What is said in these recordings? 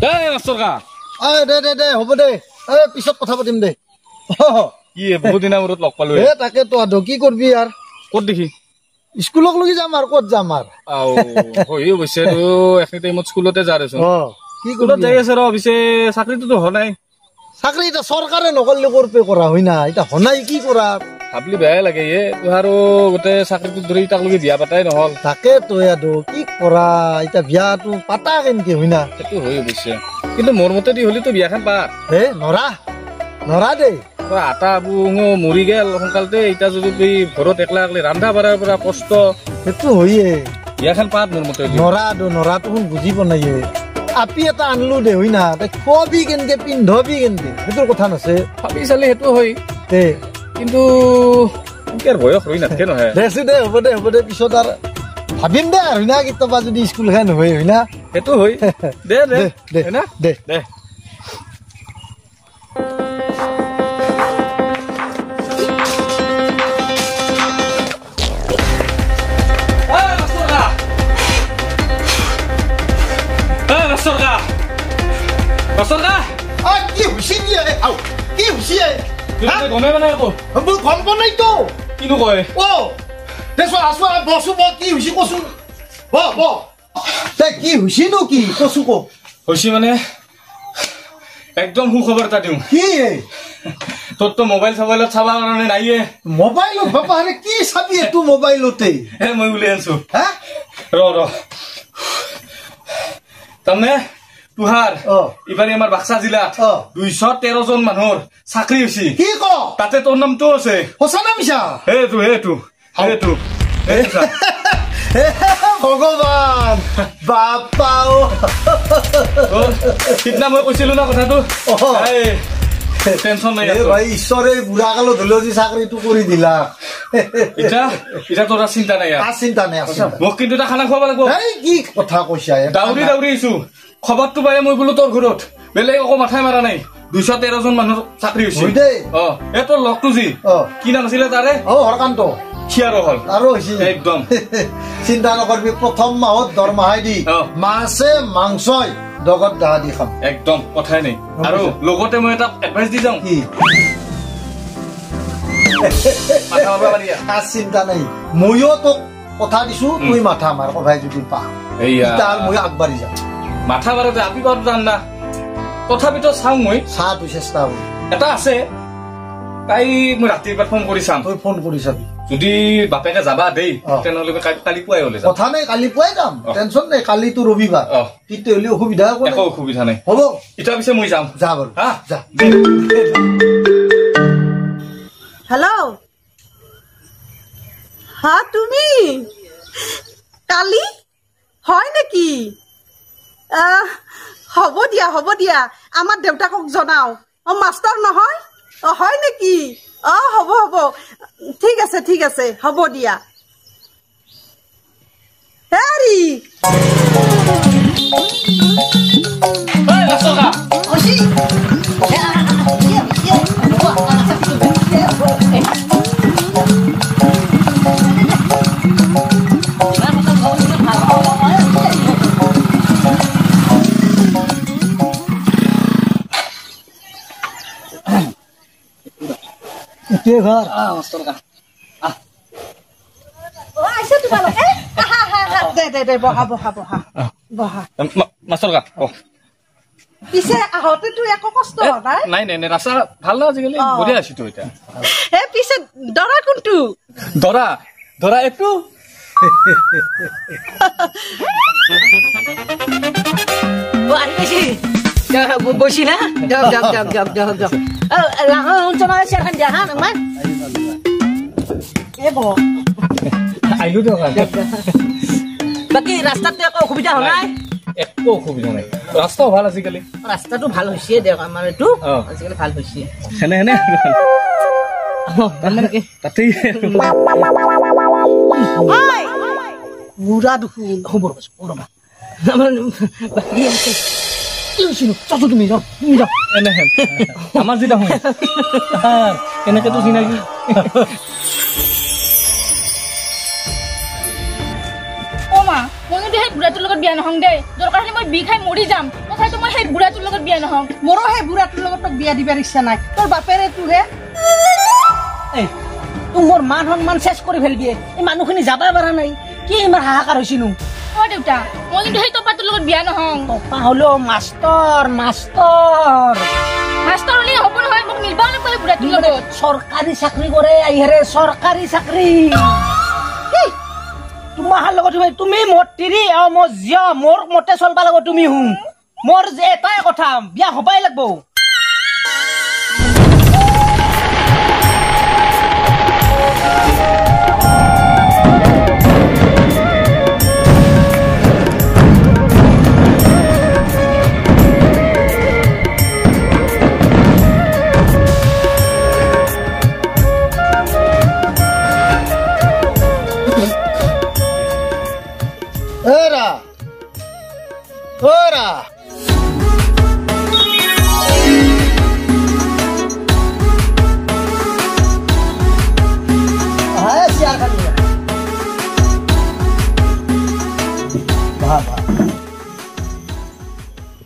মাষ্টৰকা দে হ'ব দে পিছত কথা পাতিম দে কি বহুত দিনৰ মূৰত লগ পালো তাকে তো কি কৰবি ইয়াৰ ক'ত দেখি স্কুলক লগি যাম আৰু ক'ত যাম আৰু হৈ অৱশ্যে তো এখিনি টাইমত স্কুলতে যা দেচোন কি স্কুলত যাই আছে ৰ পিছে চাকৰিটোতো হোৱা নাই চাকৰি এতিয়া চৰকাৰে নকৰিলে কৰপে কৰা হয় না এতিয়া হনাই কি কৰা ভাবলি বেয়াই লাগে তোৰ আৰু গোটেই চাকৰিটো ধৰি তাক লগি বিয়া পাতাই নহল তাকে তো কি কৰা এতিয়া বিয়াটো পাতা কেনেকে হয় না সেইটো হৈ অৱশ্যে কিন্তু মোৰ মতে দি হলিতো বিয়াখন পাত নৰা দেই আটা মৰি গেল সোনকালতে এতিয়া যদি তুই ঘৰত একলা একলা ৰান্ধা বাঢ়াৰ পৰা কষ্ট সেইটো হয়ে বিয়াখন পাত মোৰ মতে নৰাটো বুজি পোৱাই আপি এটা আনলো দে হয় না খোৱাবি কেনেকে পিন্ধবি কেনেকে সেইটোৰ কথা নাছে ভাবি চালি সেইটো হয় কিন্তু বয়স হৈ নাথাকে নহয় দে হ'ব দে পিছত আৰু ভাবিম দে হয় না কেতিয়াবা যদি স্কুলখন হয় হয় না সেইটো হয় দে দে দে না দে দে কি হৈছে গমে মানে আকৌ মোৰ গম পোৱা নাই তো কিনো কয় বসু কি হৈছে কচোন কি হৈছে নো কি কচু ক হৈছে মানে একদম সুখবৰ এটা দিওঁ কি তোৰ তো মোবাইলত চাবা কাৰণে নাইয়ে মোবাইলত বাবা কি চাবি তোৰ মোবাইলতে মই উলিয়াই আছো ৰ তাৰমানে তুহাৰ ইবাৰে আমাৰ বাক্সা জিলাত 213 জন মানুহৰ চাকৰি হৈছে কি ক তাতে তোৰ নামটো আছে সঁচা না মিছা সেইটো ভগৱান বাপাও সিদিনা মই কৈছিলো না কথাটো টেনচন নাই ভাই ঈশ্বৰে বুঢ়া কালত হলেও যে চাকৰিটো কৰি দিলা এতিয়া তোৰ চিন্তা নাই মোক কিন্তু এটা খানা খুৱাব লাগিব কি কথা কৈছা দাউৰি আহিছো খবৰটো পাই মই বোলো তোৰ ঘৰত বেলেগ একো মাথাই মাৰা নাই 213 জন মানুহৰ চাকৰি হৈছে তোৰ লগটো যি কি নাম আছিলে তাৰে হৰকান্ত চিয়াৰো হল আৰু হৈছে একদম চিন্তা নকৰবি প্ৰথম মাহত দৰমহাই দি মাছে মাংসই দগত দাহা দি খাম একদম কথাই নাই আৰু লগতে মই এটা এডভাইচ দি যাওঁ কি চিন্তা নাই ময়ো তোক কথা দিছো তুই মাথা মাৰ কথাই যদি পা মই আগবাঢ়ি যাম মাথা মাৰোতে আপি বাৰু জান না তথাপিতো চাওঁ মই চাহটো চেষ্টা কৰি এটা আছে তাই মই ৰাতিপুৱা ফোন কৰি চাম তই ফোন কৰি চাবি যদি বাপেকে যাবা দেই তেনেহ'লে কালি পুৱাই হলে কথা নাই কালি পুৱাই যাম টেনচন নাই কালিতো ৰবিবাৰ তেতিয়াহ'লে অসুবিধা একো অসুবিধা নাই হ'ব এতিয়া পিছে মই যাম যা বাৰু যা হেল্ল' তুমি কালি হয় নেকি হ'ব দিয়া আমাৰ দেউতাকক জনাও মাষ্টাৰ নহয় হয় নেকি হ'ব ঠিক আছে হ'ব দিয়া হেৰি ঘৰ পিছে আহোঁতেতো একো কষ্ট নাই ৰাস্তা ভাল ন আজিকালি বঢ়িয়া আছো এতিয়া পিছে দৰা কোনটো দৰা এইটো বসি না যাওক বাকী ৰাস্তাতে একো অসুবিধা হোৱা নাই একো অসুবিধা নাই ৰাস্তাও ভাল আজিকালি ৰাস্তাটো ভাল হৈছে দিয়ক আমাৰ এইটো আজিকালি ভাল হৈছে হেনে তাতেই বুঢ়া দেখোন খবৰ তুমি যাও এনেহেন আমাৰ যেটা হয় এনেকে তো চিনাকি ওমা মই কিন্তু সেই বুঢ়াটোৰ লগত বিয়া নহওঁ দেই দৰকাৰ হ'লে মই বি খাই মৰি যাম তথাপিতো মই সেই বুঢ়াটোৰ লগত বিয়া নহওঁ মোৰো সেই বুঢ়াটোৰ লগত তোক বিয়া দিবাৰ ইচ্ছা নাই তোৰ বাপেৰে তোৰে তোক মোৰ মান সন্মান চেচ কৰি ফেলবিয়ে এই মানুহখিনি যাবাই পাৰা নাই কি ইমান হাহাকাৰ হৈছিনো অ দেউতা মই কিন্তু সেই টপাটোৰ লগত বিয়া নহওঁ টপা হ'লেও মাষ্টৰ হ'লে হ'ব নহয় মোক মিলবাও নাপায় বুঢ়াটোৰ লগত চৰকাৰী চাকৰি কৰে আহিৰে চৰকাৰী চাকৰি তোমাৰ লগত তুমি মোৰ তিৰি মোৰ জিয়া মোৰ মতে চলবা লাগিব তুমি মোৰ যে এটাই কথা বিয়া হবাই লাগব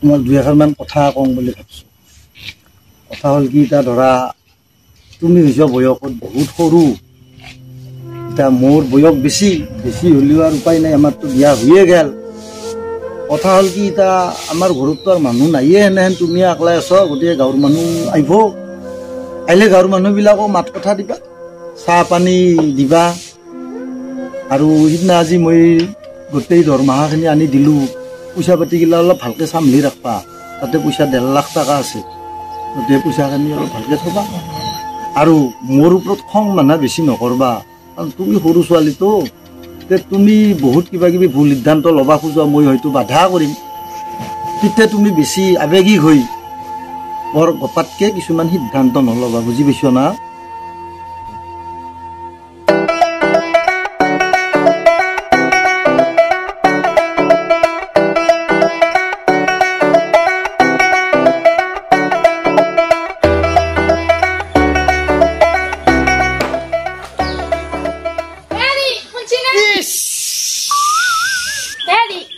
তোমাক দুই এষাৰমান কথা কওঁ বুলি ভাবিছোঁ কথা হ'ল কি এতিয়া ধৰা তুমি হৈছে বয়সত বহুত সৰু এতিয়া মোৰ বয়স বেছি হ'লেও আৰু উপায় নাই আমাৰতো বিয়া হৈয়ে গ'ল কথা হ'ল কি এতিয়া আমাৰ ঘৰততো আৰু মানুহ নাইয়ে এনেহেন তুমি অকলে আছ গতিকে গাঁৱৰ মানুহ আহিব আহিলে গাঁৱৰ মানুহবিলাকক মাত কথা দিবা চাহ পানী দিবা আৰু সিদিনা আজি মই গোটেই দৰমহাখিনি আনি দিলোঁ পইচা পাতিগিলা অলপ ভালকৈ চাম্ভালি ৰাখবা তাতে পইচা 1.5 লাখ টকা আছে গতিকে পইচাখিনি অলপ ভালকৈ থবা আৰু মোৰ ওপৰত খং মানুহ বেছি নকৰবা কাৰণ তুমি সৰু ছোৱালীতো তুমি বহুত কিবা কিবি ভুল সিদ্ধান্ত ল'বা খোজা মই হয়তো বাধা কৰিম তেতিয়া তুমি বেছি আৱেগিক হৈ বৰ গপাতকৈ কিছুমান সিদ্ধান্ত নল'বা বুজি পাইছ না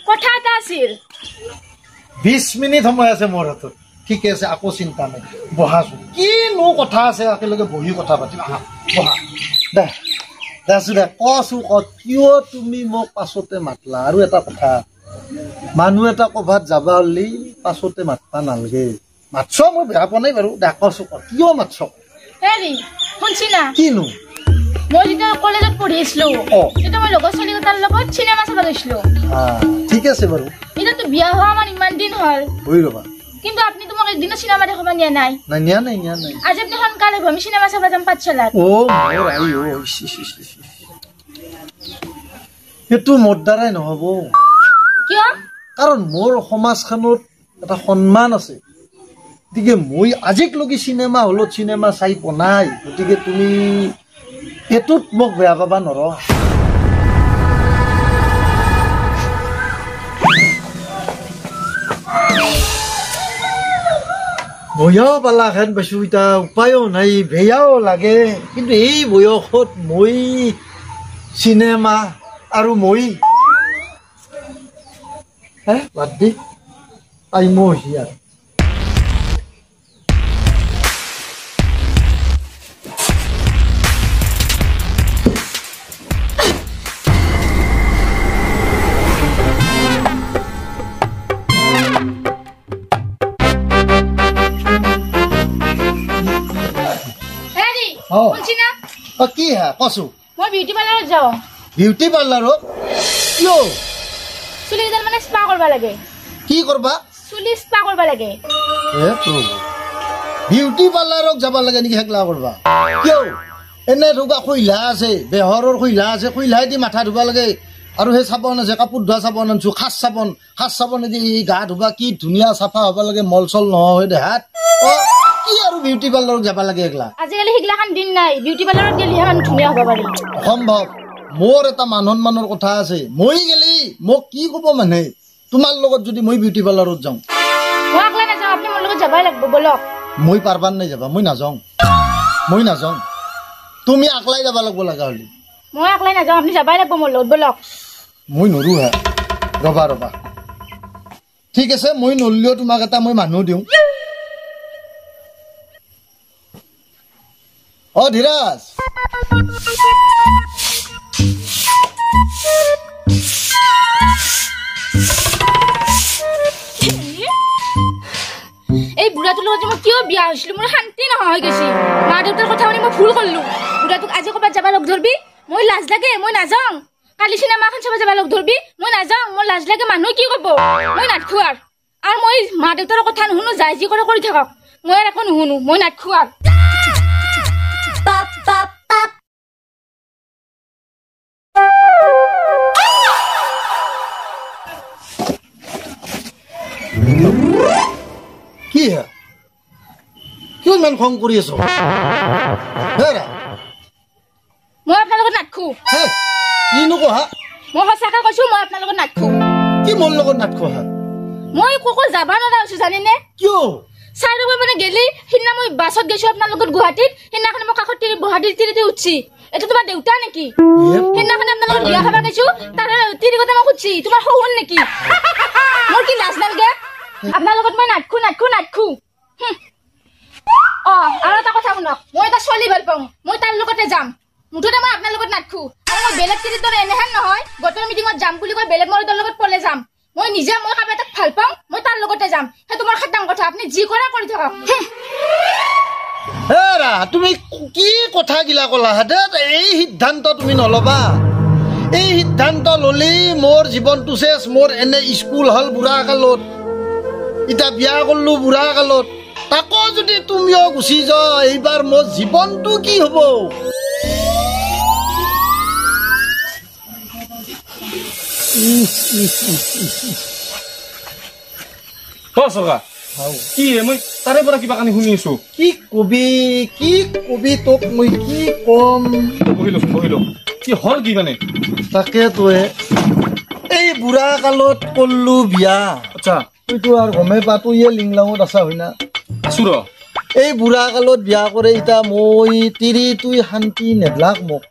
কথা এটা আছিল 20 মিনিট সময় আছে মোৰ হাতত ঠিকে আছে আকৌ চিন্তা নাই বহাচোন কিনো কথা আছে একেলগে বহি কথা পাতিম বহা দে কচোন কিয় তুমি মোক পাছতে মাতলা আৰু এটা কথা মানুহ এটা ক'ৰবাত যাবা হ'লে পাছতে মাতবা নালাগে মাতছ মই বেয়া পোৱা নাই বাৰু দে কচোন কিয় মাতছ হেৰি শুনছি না কিনো মই যেতিয়া কলেজত পঢ়ি আছিলো তেতিয়া মই লগৰ ছোৱালীকেইটাৰ লগত চিনেমা চাব গৈছিলো ঠিক আছে বাৰু এতিয়াতো বিয়া হোৱা আমাৰ ইমান দিন হ'ল হৈ ৰবা কিন্তু আপুনি তো মোক একদিনো চিনেমা দেখাব নিয়া নাই নিয়া নাই আজি আপুনি সোনকালে আমি চিনেমা চাব যাম পাঠশালাত সেইটো মোৰ দ্বাৰাই নহ'ব কিয় কাৰণ মোৰ সমাজখনত এটা সন্মান আছে গতিকে মই আজিকলৈকে চিনেমা হলত চিনেমা চাই পোৱা নাই গতিকে তুমি এইটোত মোক বেয়া পাবা নৰ বয়াও পালাহেন পাইছোঁ এতিয়া উপায়ো নাই বেয়াও লাগে কিন্তু এই বয়সত মই চিনেমা আৰু মই বাদ দি টাইমো হৈছে আৰু কি হা কচু মই বিউটি পাৰ্লাৰত যাওঁ বিউটি পাৰ্লাৰত কিয় চুলিকেইডাল মানে স্পা কৰিব লাগে কি কৰবা চুলি স্পা কৰিব লাগে বিউটি পাৰ্লাৰত যাব লাগে নেকি হেকলা কৰবা কিয় এনে ধুবা খৈলা আছে বেহৰৰ খৈলা আছে খৈলাই দি মাথা ধুবা লাগে আৰু সেই চাবোন আছে কাপোৰ ধোৱা চাবোন আনছো খাচ চাবোনেদি গা ধুবা কি ধুনীয়া চাফা হ'ব লাগে মল চল নহয় দেহাত কি আৰু বিউটি পাৰ্লাৰত যাব লাগে একলা আজিকালি সেইগিলাখান দিন নাই বিউটি পাৰ্লাৰত গেলিহে মানুহ ধুনীয়া হ'ব পাৰি অসম্ভৱ মোৰ এটা মান সন্মানৰ কথা আছে মই গেলি মোক কি ক'ব মানে তোমাৰ লগত যদি মই বিউটি পাৰ্লাৰত যাওঁ মই আকলাই নাযাওঁ আপুনি মোৰ লগত যাবই লাগিব বলক মই পাৰবান নাই যাবা মই নাযাওঁ তুমি আকলাই যাব লাগিব লগা হ'লে মই আকলাই নাযাওঁ আপুনি যাবই লাগিব মোৰ লগত বলক মই নৰো হা ৰবা ৰবা ঠিক আছে মই নললেও তোমাক এটা মই মানুহ দিওঁ অ ধীৰাজ এই বুঢ়াটোৰ লগত মই কিয় বিয়া হৈছিলো মোৰ শান্তি নোহোৱা হৈ গৈছে মা দেউতাৰ কথা শুনি মই ভুল কৰিলো বুঢ়াটোক আজি ক'ৰবাত যাব লগ ধৰবি মই লাজ লাগে মই নাযাওঁ কালি চিনেমাখন চাব যাব লগ ধৰবি মই নাযাওঁ মোৰ লাজ লাগে মানুহে কি ক'ব মই নাটখো আৰু মই মা দেউতাৰ কথা নুশুনো যাই যি কৰে কৰি থাকক মই আৰু একো নুশুনো মই নাটখো কি হে কিয় ইমান খং কৰি আছ মই আপোনাৰ লগত নাটখো কিনো কোৱা মই সঁচাকৈ কৈছো মই আপোনাৰ লগত নাটখো কি মোৰ লগত নাটখো মই ক'কো যাব নোৱাৰা হৈছো জানেনে কিয় চাই ৰব মানে গেলি সিদিনা মই বাছত গৈছো আপোনাৰ লগত গুৱাহাটীত সিদিনাখন মই কাষত গুৱাহাটীৰ তিৰিতে উঠছি এইটো তোমাৰ দেউতা নেকি সিদিনাখন আপোনাৰ লগত বিয়া খাব গৈছো তাৰ তিৰি কথা মই সুধছি তোমাৰ শহুৰ নেকি মোৰ কি লাজ নালাগে আপোনাৰ লগত মই নাটখো আৰু এটা কথা শুনক মই এটা ছোৱালী ভাল পাওঁ মই তাৰ লগতে যাম মুঠতে মই আপোনাৰ লগত নাটখো আৰু মই বেলেগ তিৰিৰ দৰে এনেহেন নহয় গোটৰ মিটিঙত যাম বুলি কৈ বেলেগ মৰিদৰ লগত পলে যাম মই নিজে মই কাম এটাক ভাল পাওঁ মই তাৰ লগতে যাম সেইটো মোৰ খাটাং কথা আপুনি যি কৰা কৰি থাকক হেৰা তুমি কি কথা গিলা কলা হাতে এই সিদ্ধান্ত তুমি নলবা এই সিদ্ধান্ত ললি মোৰ জীৱনটো শেষ মোৰ এনে স্কুল হল বুঢ়া কালত ইটা বিয়া কৰলো বুঢ়া কালত তাকো যদি তুমিও গুচি যাও এইবাৰ মোৰ জীৱনটো কি হব কি মই তাৰে পৰা কিবা কানি শুনি আছো কি কবি তোক মই কি কম বহিলো কি হল কি মানে তাকে তই এই বুঢ়া কালত করলো বিয়া আচ্ছা তুইতো আর গমে পা তুই লিংলাঙত আছা হয় না আছো ৰ এই বুঢ়া কালত বিয়া কৰে ইটা মই তিৰি তুই শান্তি নেদলাক মোক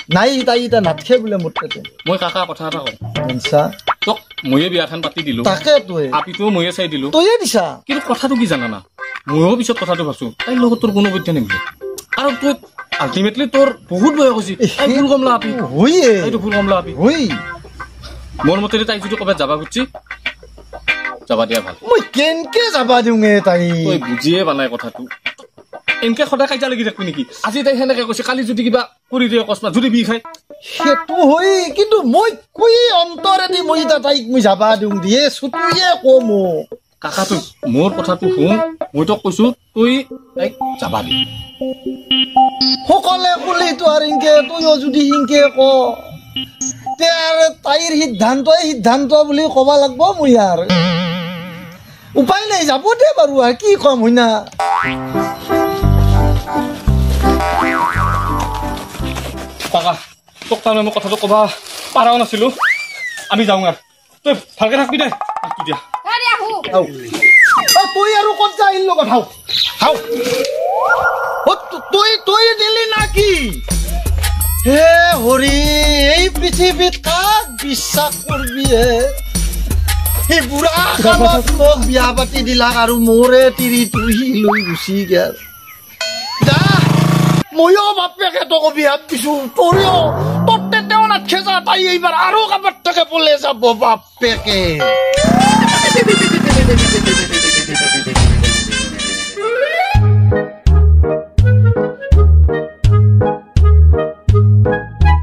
নাই তাই ইটা নাথকে বোলে মোৰ তাতে মই কাকা কথা এটা কওঁ মনসা তোক ময়ে বিয়াখন পাতি দিলো তাকে তই আপিটোও ময়ে চাই দিলো তইয়ে দিছা কিন্তু কথাটো কি জানা না ময়ো পিছত কথাটো ভাবছো তাইৰ লগত তোৰ কোনো বৈদ্য নিমিলে আৰু তোৰ আল্টিমেটলি তোৰ বহুত বয়স হৈছে তাই ফুল কমলা আপি হইয়ে তাইতো ফুল কমলা আপি হই মোৰ মতে তাই যদি ক'ৰবাত যাবা খুজিছি যাবা দিয়া ভাল মই কেনকে যাবা দিওঁগে তাই তই বুজিয়ে পানাই কথাটো এনকে সদায় কাজিয়া লাগি থাকবি নেকি আজি তাই সেনেকে কৈছে কালি যদি কিবা কৰি দিয়ে অকস্মাত যদি বি খাই সেইটো হই কিন্তু মই কই অন্তৰেদি মই ইটা তাইক মই যাবা দিওঁ দিয়ে সুতুয়ে কম কাকা তুই মোৰ কথাটো শুন মই তোক কৈছো তুই তাইক যাবা দি সকলে কলি তো আর ইনকে তুইও যদি ইনকে ক তে আর তাইর সিদ্ধান্ত বুলি কবা লাগব মই আর উপায় নাই যাব দে বাৰু আৰ কি কম হই না কাকা তোক তাৰমানে মই কথাটো কবা পাৰাও নাছিলো আমি যাওঁ আৰু তই ভালকে থাকবি দে দিয়া তুই আৰু কত যাই লগত হাও তুই দিলি নাকি হে হৰি এই পৃথিৱীত কাক বিশ্বাস কৰবি হে বুঢ়া কালত মোক বিয়া পাতি দিলাক আৰু মোৰে তিৰি তুই লৈ গুচি গেল যা ময়ো বাপেকে তোক বিয়াত দিছো তোৰেও তোৰ তেও নাথকে যা তাই এইবাৰ আৰু কাবাৰ তাকে পলে যাব বাপেকে